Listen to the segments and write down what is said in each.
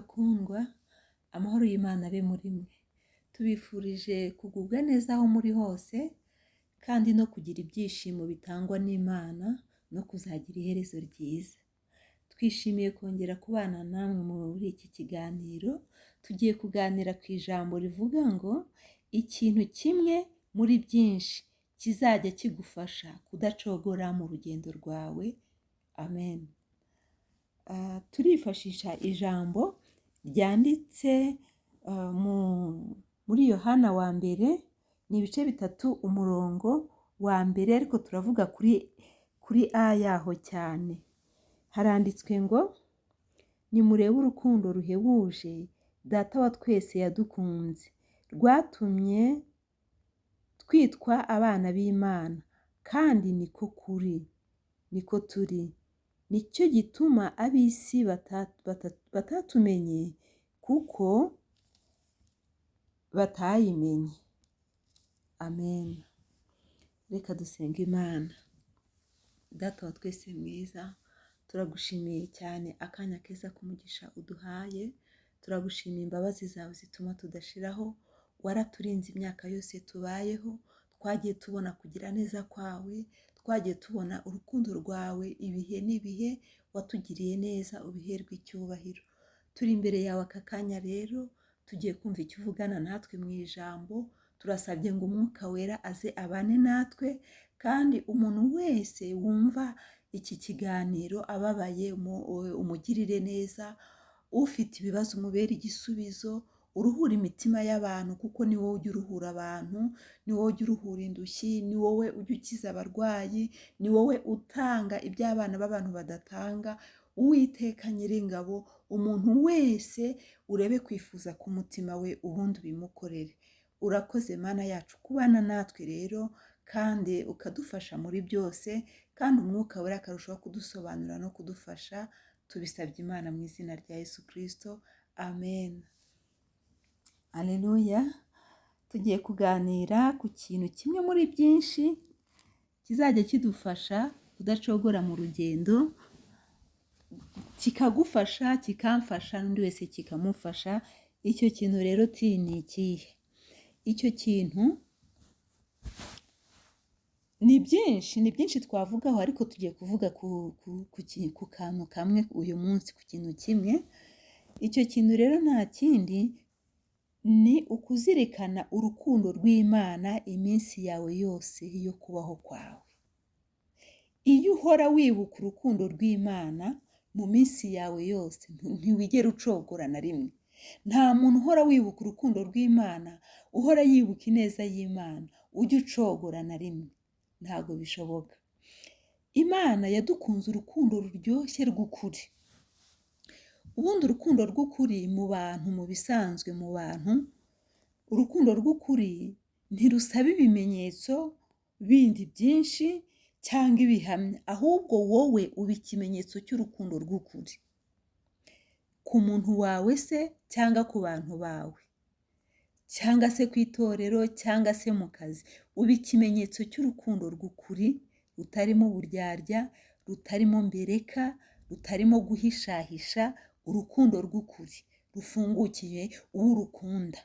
bakundwa, amahoro y'Imana abe muri mwe. Tubifurije kugubwa neza aho muri hose kandi no kugira ibyishimo bitangwa n'Imana no kuzagira iherezo ryiza. Twishimiye kongera kubana namwe muri iki kiganiro. Tugiye kuganira ku ijambo rivuga ngo ikintu kimwe muri byinshi kizajya kigufasha kudacogora mu rugendo rwawe. Amen. Turifashisha ijambo ryanditse muri Yohana wa mbere, ni ibice 3 umurongo wa mbere, ariko turavuga kuri A yaho cyane. Haranditswe ngo nimurebe urukundo ruhebuje Data wa twese yadukunze, rwatumye twitwa abana b'Imana, kandi niko turi. Nicyo gituma ab'isi batatumenye kuko batayimenye. Amen. Reka dusenga Imana. Data wa twese mwiza, turagushimiye cyane akanya keza k'umugisha uduhaye. Turagushimiye imbabazi zawe zituma tudashiraho. Waraturinze imyaka yose tubayeho, twagiye tubona kugira neza kwawe, twagiye tubona urukundo rwawe ibihe n'ibihe. Watugiriye neza, ubiherwe icyubahiro. Turi imbere yawe aka kanya rero, tugiye kumva icyo uvugana natwe mu ijambo. Turasabye ngo Umwuka Wera aze abane natwe, kandi umuntu wese wumva iki kiganiro ababaye umugirire neza, ufite ibibazo umubere igisubizo, uruhura imitima y'abantu, kuko ni wowe ujya uruhura abantu, ni wowe ujya uruhura indushyi, ni wowe ujya ukiza abarwayi, ni wowe utanga ibyo abana b'abantu badatanga. Uwiteka Nyiringabo, umuntu wese urebe kwifuza ku mutima we, ubundi ubimukorere. Urakoze Mana yacu kubana natwe rero, kandi ukadufasha muri byose, kandi Umwuka Wera akarushaho kudusobanura no kudufasha. Tubisabye Imana mu izina rya Yesu Kristo. Amen. Aleluya. Tugiye kuganira ku kintu kimwe muri byinshi kizajya kidufasha kudacogora mu rugendo, kikagufasha, kikamfasha, n'undi wese kikamufasha. Icyo kintu rero ni ikihe? Icyo kintu ni byinshi twavugaho, ariko tugiye kuvuga ku kantu kamwe uyu munsi, ku kintu kimwe. Icyo kintu rero nta kindi, ni ukuzirikana urukundo rw'Imana iminsi yawe yose yo kubaho kwawe. Iyo uhora wibuka urukundo rw'Imana mu minsi yawe yose, ntiwigera ucogora na rimwe. Nta muntu uhora wibuka urukundo rw'Imana, uhora yibuka ineza y'Imana, ujya ucogora na rimwe. Ntabwo bishoboka. Imana yadukunze urukundo ruryoshye rw'ukuri. Ubundi urukundo rw'ukuri mu bantu, mu bisanzwe mu bantu, urukundo rw'ukuri ntirusaba ibimenyetso bindi byinshi cyangwa ibihamya, ahubwo wowe uba ikimenyetso cy'urukundo rw'ukuri. Ku muntu wawe se, cyangwa ku bantu bawe, cyangwa se ku itorero, cyangwa se mu kazi, uba ikimenyetso cy'urukundo rw'ukuri, rutarimo uburyarya, rutarimo mbereka, rutarimo guhishahisha. Urukundo rw'ukuri rufungukiye uwo urukunda.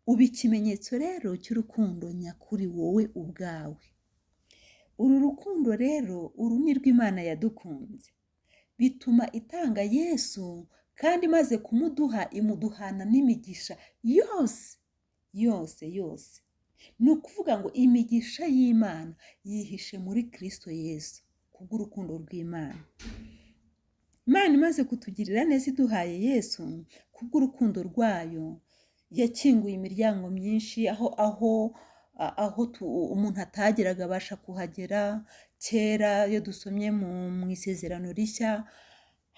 Uba ikimenyetso rero cy'urukundo nyakuri wowe ubwawe. Uru rukundo rero, uru ni rw'Imana yadukunze, bituma itanga Yesu, kandi maze kumuduha imuduhana n'imigisha yose. Ni ukuvuga ngo imigisha y'Imana yihishe muri Kristo Yesu, kubw'urukundo rw'Imana. Imana imaze kutugirira neza iduhaye Yesu, kubw'urukundo rwayo yakinguye imiryango myinshi, aho umuntu atageraga abasha kuhagera. Kera iyo dusomye mu isezerano rishya,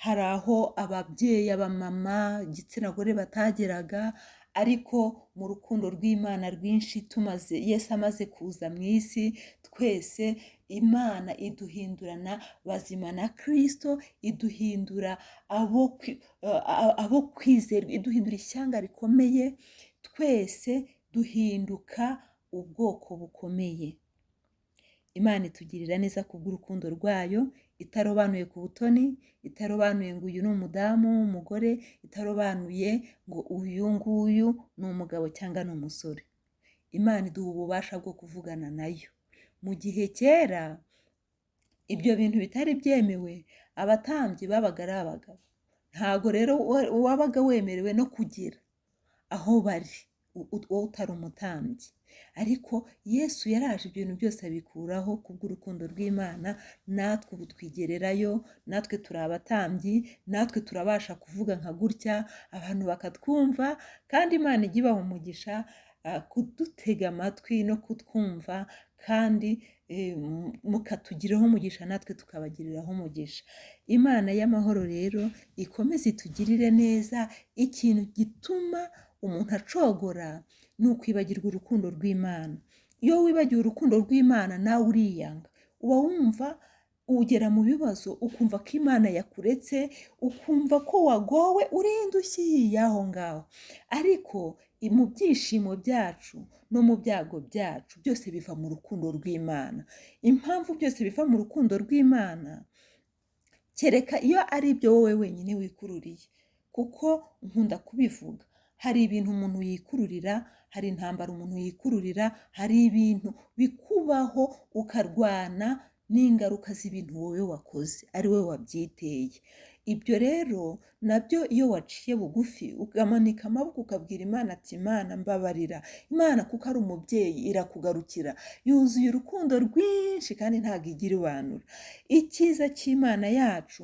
hari aho ababyeyi, abamama, igitsina gore batageraga, ariko mu rukundo rw'Imana rwinshi, Yesu amaze kuza mu isi, twese Imana iduhindurana bazima na Kristo, iduhindura abo kwizerwa, iduhindura ishyanga rikomeye, twese duhinduka ubwoko bukomeye. Imana itugirira neza kubw'urukundo rwayo, itarobanuye ku butoni, itarobanuye ngo uyu ni umudamu w'umugore, itarobanuye ngo uyu nguyu ni umugabo cyangwa ni umusore. Imana iduha ububasha bwo kuvugana nayo. Mu gihe kera ibyo bintu bitari byemewe, abatambyi babaga ari abagabo. Ntago rero wabaga wemerewe no kugera aho bari wowe utari umutambyi. Ariko Yesu yaraje ibyo bintu byose abikuraho kubw'urukundo rw'Imana, natwe ubu twigererayo, natwe turi abatambyi, natwe turabasha kuvuga nka gutya, abantu bakatwumva, kandi Imana ijya ibaha umugisha kudutega amatwi no kutwumva, kandi mukatugiraho umugisha natwe tukabagiriraho umugisha. Imana y'amahoro rero ikomeze itugirire neza. Ikintu gituma umuntu acogora ni ukwibagirwa urukundo rw'Imana. Iyo wibagiwe urukundo rw'Imana nawe uriyanga, uba wumva ugera mu bibazo ukumva ko Imana yakuretse, ukumva ko wagowe uri indushyi y'aho ngaho. Ariko mu byishimo byacu no mu byago byacu byose biva mu rukundo rw'Imana. Impamvu byose biva mu rukundo rw'Imana, kereka iyo ari ibyo wowe wenyine wikururiye, kuko nkunda kubivuga, hari ibintu umuntu yikururira, hari intambara umuntu yikururira, hari ibintu bikubaho ukarwana n'ingaruka z'ibintu wowe wakoze, ari wowe wabyiteye. Ibyo rero nabyo iyo waciye bugufi ukamanika amaboko ukabwira Imana ati Imana mbabarira, Imana kuko ari umubyeyi irakugarukira, yuzuye urukundo rwinshi kandi ntabwo igira ibanura. Icyiza cy'Imana yacu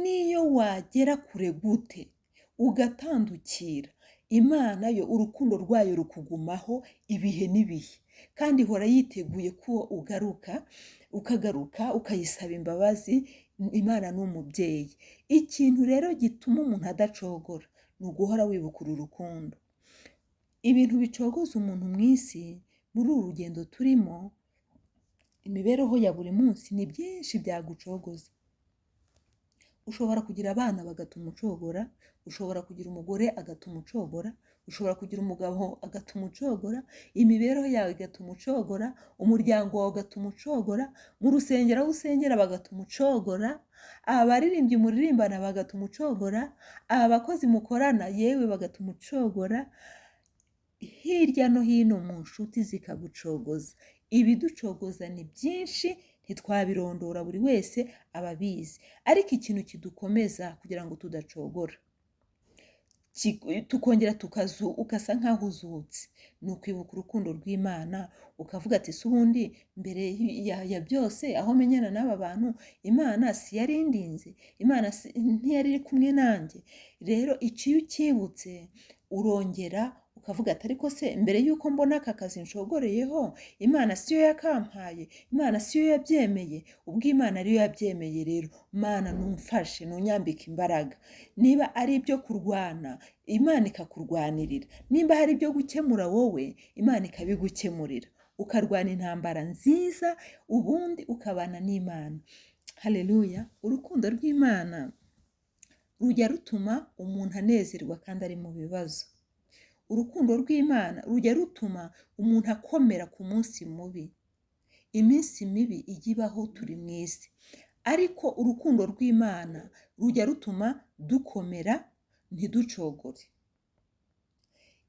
niyo wagera kure gute ugatandukira, Imana yo urukundo rwayo rukugumaho ibihe n'ibihe, kandi ihora yiteguye ko ukagaruka ukayisaba imbabazi. Imana ni umubyeyi. Ikintu rero gituma umuntu adacogora ni uguhora wibuka uru rukundo. Ibintu bicogoza umuntu mu isi muri uru rugendo turimo, imibereho ya buri munsi, ni byinshi byagucogoza. Ushobora kugira abana bagatuma ucogora, ushobora kugira umugore agatuma ucogora, ushobora kugira umugabo agatuma ucogora, imibereho yawe igatuma ucogora, umuryango wawe ugatuma ucogora, mu rusengero aho usengera bagatuma ucogora, abaririmbyi muririmbana bagatuma ucogora, abakozi mukorana yewe bagatuma ucogora, hirya no hino mu nshuti zikagucogoza. Ibiducogoza ni byinshi, ntitwabirondora, buri wese aba abizi. Ariko ikintu kidukomeza kugira ngo tudacogora, tukongera ugasa nk'aho uzutse, ni ukwibuka urukundo rw'Imana, ukavuga ati si ubundi mbere ya byose aho menyana n'aba bantu, Imana si yari indinze, Imana ntiyari iri kumwe nanjye. Rero iciye ukibutse urongera ukavuga ati ariko se mbere y'uko mbona aka kazi nshogoreyeho, Imana siyo yakampaye, Imana siyo yabyemeye. Ubwo Imana ariyo yabyemeye rero, Mana numfashe, nunyambike imbaraga. Niba ari ibyo kurwana, Imana ikakurwanirira. Niba hari ibyo gukemura wowe, Imana ikabigukemurira, ukarwana intambara nziza, ubundi ukabana n'Imana. Haleluya! Urukundo rw'Imana rujya rutuma umuntu anezerwa kandi ari mu bibazo. Urukundo rw'Imana rujya rutuma umuntu akomera ku munsi mubi. Iminsi mibi ijya ibaho, turi mu isi, ariko urukundo rw'Imana rujya rutuma dukomera, ntiducogore.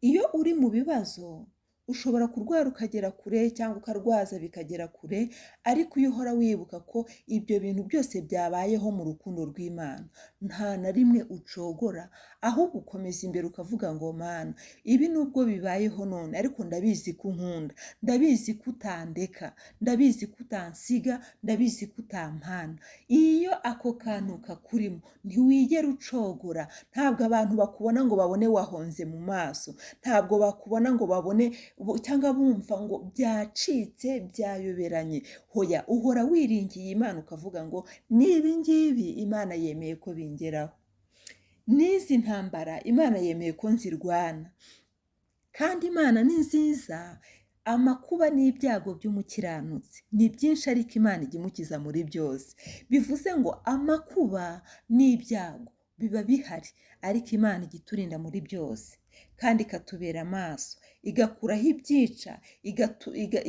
Iyo uri mu bibazo ushobora kurwara ukagera kure, cyangwa ukarwaza bikagera kure, ariko iyo uhora wibuka ko ibyo bintu byose byabayeho mu rukundo rw'Imana, nta na rimwe ucogora, ahubwo ukomeza imbere ukavuga ngo Mana, ibi nubwo bibayeho none, ariko ndabizi ko unkunda, ndabizi ko utandeka, ndabizi ko utansiga, ndabizi ko utampana. Iyo ako kantu kakurimo ntiwigera ucogora. Ntabwo abantu bakubona ngo babone wahonze mu maso, ntabwo bakubona ngo babone cyangwa bumva ngo byacitse, byayoberanye. Hoya, uhora wiringiye Imana ukavuga ngo nibi ngibi Imana yemeye ko bingeraho, n'izi ntambara Imana yemeye ko nzirwana. Kandi Imana ni nziza. Amakuba n'ibyago by'umukiranutsi ni byinshi, ariko Imana ijya imukiza muri byose. Bivuze ngo amakuba n'ibyago biba bihari, ariko Imana ijya iturinda muri byose kandi ikatubera amaso, igakuraho ibyica,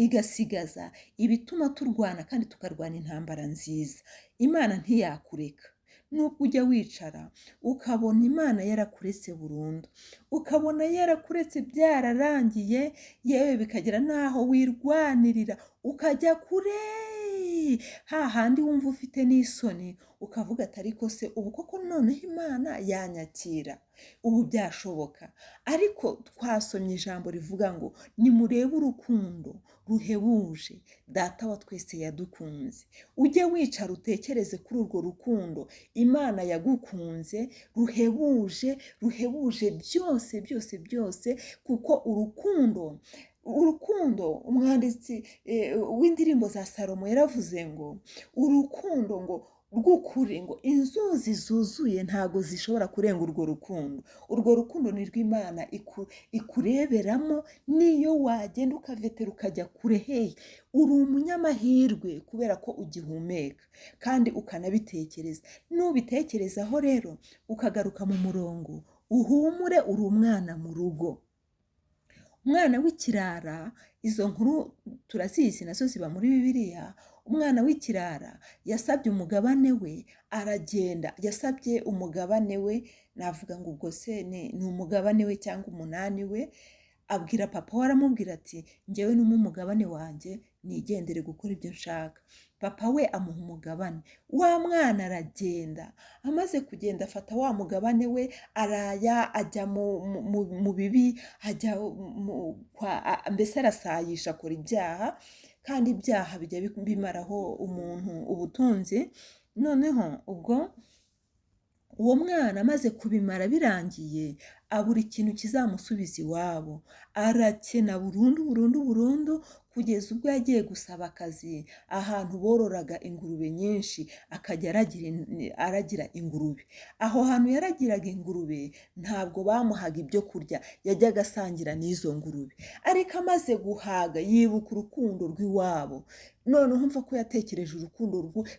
igasigaza ibituma turwana kandi tukarwana intambara nziza. Imana ntiyakureka. Nubwo ujya wicara ukabona Imana yarakuretse burundu, ukabona yarakuretse byararangiye, yewe bikagera n'aho wirwanirira ukajya kure, hahandi wumva ufite n'isoni, ukavuga ati ariko se ubu koko noneho Imana yanyakira, ubu byashoboka. Ariko twasomye ijambo rivuga ngo nimurebe urukundo ruhebuje Data wa twese yadukunze. Ujye wicara utekereze kuri urwo rukundo Imana yagukunze, ruhebuje byose byose byose, kuko urukundo umwanditsi w'indirimbo za Salomo yaravuze ngo urukundo ngo rw'ukuri, ngo inzuzi zuzuye ntago zishobora kurenga urwo rukundo. Urwo rukundo ni rw'Imana ikureberamo, niyo wagenda ukavetera ukajya kure, hehe, uri umunyamahirwe kubera ko ugihumeka kandi ukanabitekereza. Nubitekerezaho rero ukagaruka mu murongo, uhumure, uri umwana mu rugo. Umwana w'ikirara, izo nkuru turazizi nazo ziba muri Bibiliya. Umwana w'ikirara yasabye umugabane we, aragenda, yasabye umugabane we, navuga ngo ubwo se ni umugabane we cyangwa umunani we, abwira papa we, aramubwira ati njyewe n'umugabane wanjye nigendere gukora ibyo nshaka. Papa we amuha umugabane, wa mwana aragenda, amaze kugenda afata wa mugabane we, araya ajya mu bibi, ajya mbese arasayisha, akora ibyaha, kandi ibyaha bijya bimaraho umuntu ubutunzi. Noneho ubwo uwo mwana amaze kubimara birangiye, abura ikintu kizamusubiza iwabo, arakena burundu, kugeza ubwo yagiye gusaba akazi ahantu bororaga ingurube nyinshi, akajya aragira ingurube. Aho hantu yaragiraga ingurube ntabwo bamuhaga ibyo kurya, yajyaga asangira n'izo ngurube. Ariko amaze guhaga yibuka urukundo rw'iwabo, noneho umva ko yatekereje urukundo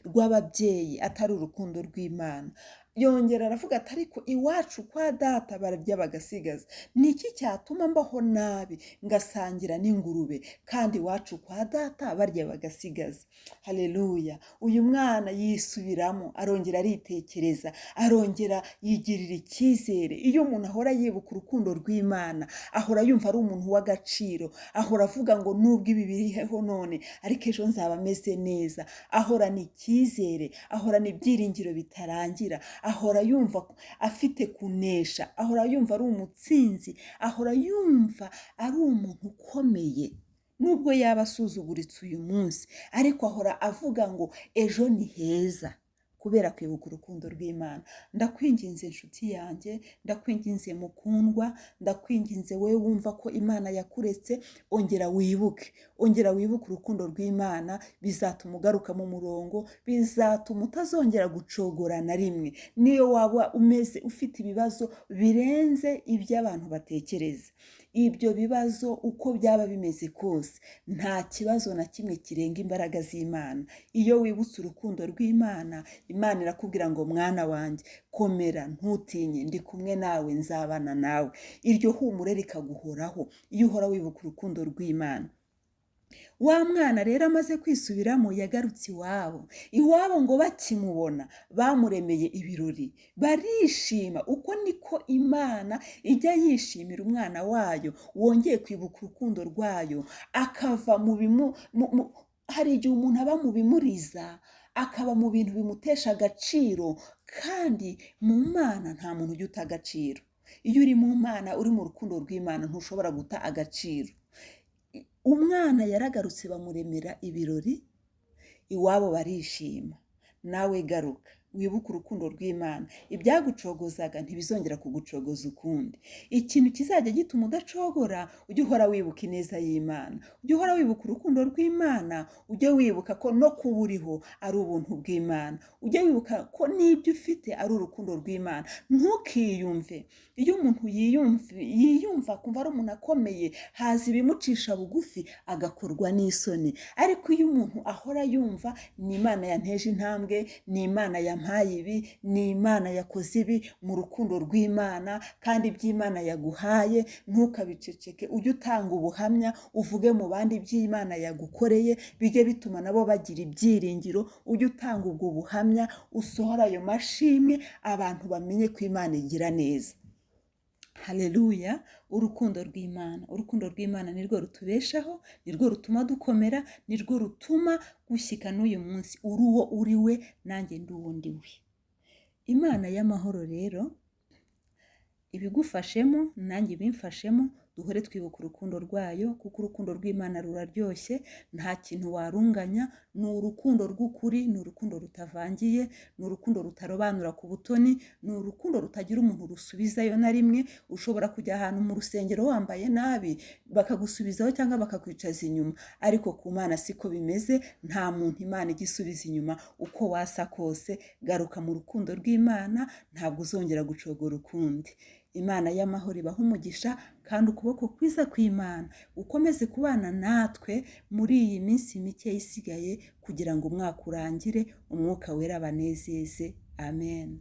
rw'ababyeyi atari urukundo rw'Imana. Yongera aravuga ati ariko iwacu kwa data bararya bagasigaza, niki cyatuma mbaho nabi ngasangira n'ingurube kandi iwacu kwa data barya bagasigaza? Haleluya! Uyu mwana yisubiramo, arongera aritekereza, arongera yigirira icyizere. Iyo umuntu ahora yibuka urukundo rw'Imana, ahora yumva ari umuntu w'agaciro, ahora avuga ngo nubwo ibi biriho none ariko ejo nzaba meze neza, ahorana icyizere, ahorana ibyiringiro bitarangira, ahora yumva afite kunesha, ahora yumva ari umutsinzi, ahora yumva ari umuntu ukomeye. Nubwo yaba asuzuguritse uyu munsi, ariko ahora avuga ngo ejo ni heza, kubera kwibuka urukundo rw'Imana. Ndakwinginze inshuti yanjye, ndakwinginze mukundwa, ndakwinginze wowe wumva ko Imana yakuretse, ongera wibuke urukundo rw'Imana. Bizatuma ugaruka mu murongo, bizatuma utazongera gucogora na rimwe, niyo waba ufite ibibazo birenze ibyo abantu batekereza. Ibyo bibazo uko byaba bimeze kose, nta kibazo na kimwe kirenga imbaraga z'Imana. Iyo wibutse urukundo rw'Imana, Imana irakubwira ngo mwana wanjye komera, ntutinye, ndi kumwe nawe, nzabana nawe. Iryo humure rikaguhoraho iyo uhora wibuka urukundo rw'Imana. Wa mwana rero amaze kwisubiramo, yagarutse iwabo ngo bakimubona bamuremeye ibirori, barishima. Uko niko Imana ijya yishimira umwana wayo wongeye kwibuka urukundo rwayo, akava hari igihe umuntu aba mu bimuriza, akaba mu bintu bimutesha agaciro, kandi mu Mana nta muntu ujya uta agaciro. Iyo uri mu Mana, uri mu rukundo rw'Imana, ntushobora guta agaciro. Umwana yaragarutse, bamuremera ibirori, iwabo barishima. Nawe garuka wibuke urukundo rw'Imana, ibyagucogozaga ntibizongera kugucogoza ukundi. Ikintu kizajya gituma udacogora, ujye uhora wibuka ineza y'Imana, ujye uhora wibuka urukundo rw'Imana, ujye wibuka ko no kuba uriho ari ubuntu bw'Imana, ujye wibuka ko n'ibyo ufite ari urukundo rw'Imana. Ntukiyumve. Iyo umuntu yiyumva kumva ari umuntu akomeye, haza ibimucisha bugufi agakorwa n'isoni. Ariko iyo umuntu ahora yumva ni Imana yanteje intambwe, ni Imana yampaye ibi, ni Imana yakoze ibi mu rukundo rw'Imana, kandi iby'Imana yaguhaye ntukabiceceke, ujye utanga ubuhamya, uvuge mu bandi iby'Imana yagukoreye, bijye bituma nabo bagira ibyiringiro, ujye utanga ubwo buhamya, usohora ayo mashimwe, abantu bamenye ko Imana igira neza. Haleluya! Urukundo rw'Imana nirwo rutubeshaho, nirwo rutuma dukomera, nirwo rutuma gushyika n'uyu munsi uri uwo uri we, nanjye ndi uwo ndi we. Imana y'amahoro rero ibigufashemo nanjye bimfashemo, duhore twibuka urukundo rwayo, kuko urukundo rw'Imana ruraryoshye, nta kintu warunganya, ni urukundo rw'ukuri, ni urukundo rutavangiye, ni urukundo rutarobanura ku butoni, ni urukundo rutagira umuntu rusubizayo na rimwe. Ushobora kujya ahantu mu rusengero wambaye nabi bakagusubizaho cyangwa bakakwicaza inyuma, ariko ku Mana siko bimeze, nta muntu Imana igisubiza inyuma. Uko wasa kose, garuka mu rukundo rw'Imana, ntabwo uzongera gucogora ukundi. Imana y'amahoro ibaha umugisha, kandi ukuboko kwiza kw'Imana ukomeze kubana natwe muri iyi minsi mike isigaye, kugira ngo umwaka urangire, umwuka wera abanezeze. Amen.